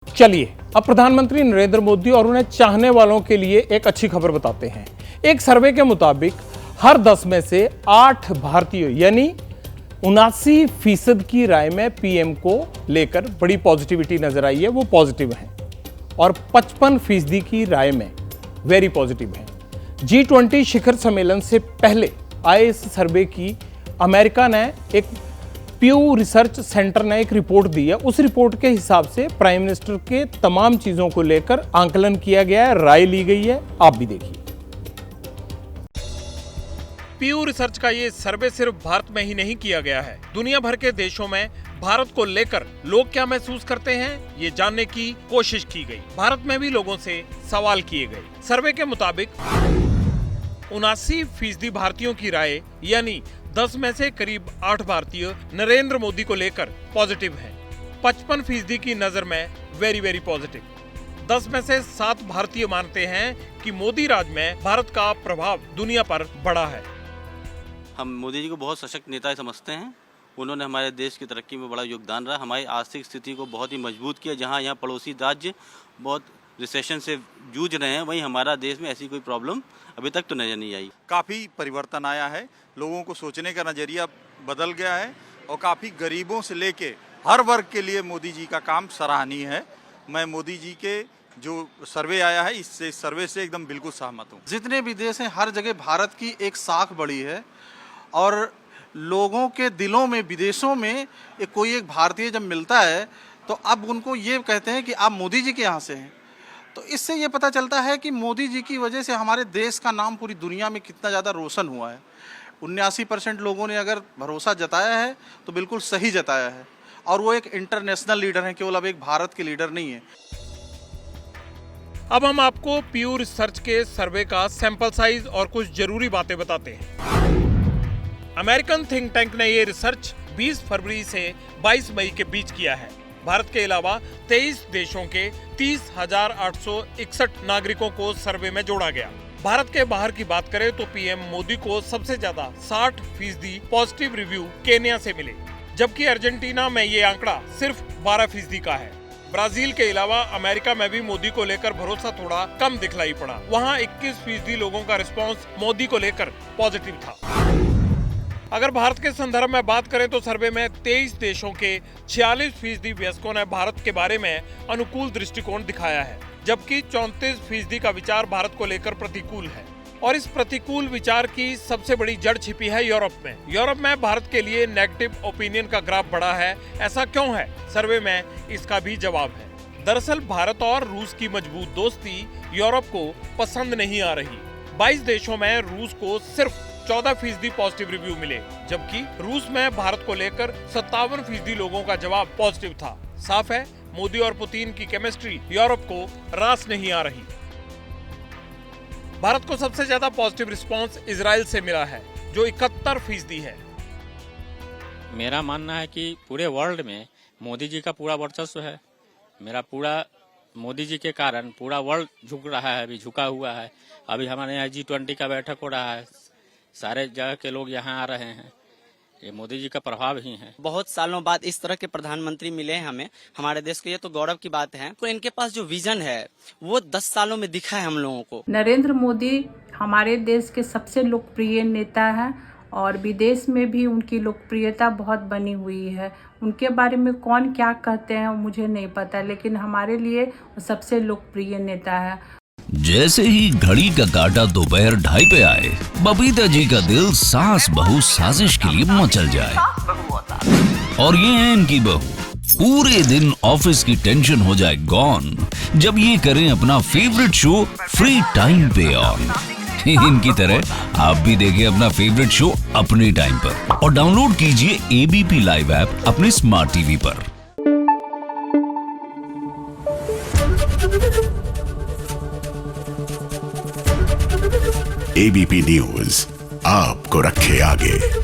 चलिए अब प्रधानमंत्री नरेंद्र मोदी और उन्हें चाहने वालों के लिए एक अच्छी खबर बताते हैं। एक सर्वे के मुताबिक हर 10 में से 8 भारतीयों यानी 79% की राय में पीएम को लेकर बड़ी पॉजिटिविटी नजर आई है, वो पॉजिटिव है, और 55% की राय में वेरी पॉजिटिव है। G20 शिखर सम्मेलन से पहले आए इस सर्वे की अमेरिका ने एक प्यू रिसर्च सेंटर ने एक रिपोर्ट दी है। उस रिपोर्ट के हिसाब से प्राइम मिनिस्टर के तमाम चीजों को लेकर आंकलन किया गया है, राय ली गई है। आप भी देखिए। प्यू रिसर्च का ये सर्वे सिर्फ भारत में ही नहीं किया गया है, दुनिया भर के देशों में भारत को लेकर लोग क्या महसूस करते हैं, ये जानने की कोशिश की गई। भारत में भी लोगों से सवाल किए गए। सर्वे के मुताबिक 79% भारतीयों की राय यानी 10 में से करीब 8 भारतीय नरेंद्र मोदी को लेकर पॉजिटिव हैं। 55% की नजर में वेरी पॉजिटिव। 10 में से 7 भारतीय मानते हैं कि मोदी राज में भारत का प्रभाव दुनिया पर बड़ा है। हम मोदी जी को बहुत सशक्त नेता समझते हैं। उन्होंने हमारे देश की तरक्की में बड़ा योगदान रहा, हमारी आर्थिक स्थिति को बहुत ही मजबूत किया। जहां यहाँ पड़ोसी राज्य बहुत रिसेशन से जूझ रहे हैं, वहीं हमारा देश में ऐसी कोई प्रॉब्लम अभी तक तो नजर नहीं आई। काफ़ी परिवर्तन आया है, लोगों को सोचने का नज़रिया बदल गया है और काफ़ी गरीबों से लेके हर वर्ग के लिए मोदी जी का काम सराहनीय है। मैं मोदी जी के जो सर्वे आया है, इससे सर्वे से एकदम बिल्कुल सहमत हूँ। जितने भी देश हैं हर जगह भारत की एक साख बड़ी है और लोगों के दिलों में विदेशों में कोई एक भारतीय जब मिलता है तो अब उनको ये कहते हैं कि आप मोदी जी के यहाँ से हैं। तो इससे ये पता चलता है कि मोदी जी की वजह से हमारे देश का नाम पूरी दुनिया में कितना ज़्यादा रोशन हुआ है। 79% लोगों ने अगर भरोसा जताया है तो बिल्कुल सही जताया है, और वो एक इंटरनेशनल लीडर हैं, केवल अब एक भारत के लीडर नहीं है। अब हम आपको प्यू रिसर्च के सर्वे का सैंपल साइज और कुछ जरूरी बातें बताते हैं। अमेरिकन थिंक टैंक ने ये रिसर्च 20 फरवरी से 22 मई के बीच किया है। भारत के अलावा 23 देशों के 30,861 नागरिकों को सर्वे में जोड़ा गया। भारत के बाहर की बात करें तो पीएम मोदी को सबसे ज्यादा 60% पॉजिटिव रिव्यू केन्या से मिले, जबकि अर्जेंटीना में ये आंकड़ा सिर्फ 12% का है। ब्राजील के अलावा अमेरिका में भी मोदी को लेकर भरोसा थोड़ा कम दिखलाई पड़ा। वहाँ 21% लोगों का रिस्पॉन्स मोदी को लेकर पॉजिटिव था। अगर भारत के संदर्भ में बात करें तो सर्वे में 23 देशों के 46% वयस्कों ने भारत के बारे में अनुकूल दृष्टिकोण दिखाया है, जबकि 34% का विचार भारत को लेकर प्रतिकूल है। और इस प्रतिकूल विचार की सबसे बड़ी जड़ छिपी है यूरोप में। यूरोप में भारत के लिए नेगेटिव ओपिनियन का ग्राफ बढ़ा है। ऐसा क्यों है? सर्वे में इसका भी जवाब है। दरअसल भारत और रूस की मजबूत दोस्ती यूरोप को पसंद नहीं आ रही। 22 देशों में रूस को सिर्फ 14% पॉजिटिव रिव्यू मिले, जबकि रूस में भारत को लेकर 57% लोगों का जवाब पॉजिटिव था। साफ है, मोदी और पुतिन की केमिस्ट्री यूरोप को रास नहीं आ रही। भारत को सबसे ज्यादा पॉजिटिव रिस्पांस इजराइल से मिला है, जो 71% है। मेरा मानना है कि पूरे वर्ल्ड में मोदी जी का पूरा वर्चस्व है। मेरा पूरा मोदी जी के कारण पूरा वर्ल्ड झुक रहा है, अभी झुका हुआ है। अभी हमारे यहाँ G20 का बैठक हो रहा है, सारे जगह के लोग यहाँ आ रहे हैं। ये मोदी जी का प्रभाव ही है। बहुत सालों बाद इस तरह के प्रधानमंत्री मिले हैं हमें, हमारे देश के, ये तो गौरव की बात है। तो इनके पास जो विजन है वो 10 सालों में दिखा है हम लोगों को। नरेंद्र मोदी हमारे देश के सबसे लोकप्रिय नेता हैं और विदेश में भी उनकी लोकप्रियता बहुत बनी हुई है। उनके बारे में कौन क्या कहते हैं मुझे नहीं पता, लेकिन हमारे लिए वो सबसे लोकप्रिय नेता है। जैसे ही घड़ी का काटा दोपहर 2:30 पे आए, बबीता जी का दिल सास बहू साजिश के लिए मचल जाए। और ये है इनकी बहू, पूरे दिन ऑफिस की टेंशन हो जाए गॉन जब ये करें अपना फेवरेट शो फ्री टाइम पे ऑन। इनकी तरह आप भी देखें अपना फेवरेट शो अपने टाइम पर और डाउनलोड कीजिए ABP लाइव ऐप अपने स्मार्ट टीवी पर। ABP न्यूज आपको रखे आगे।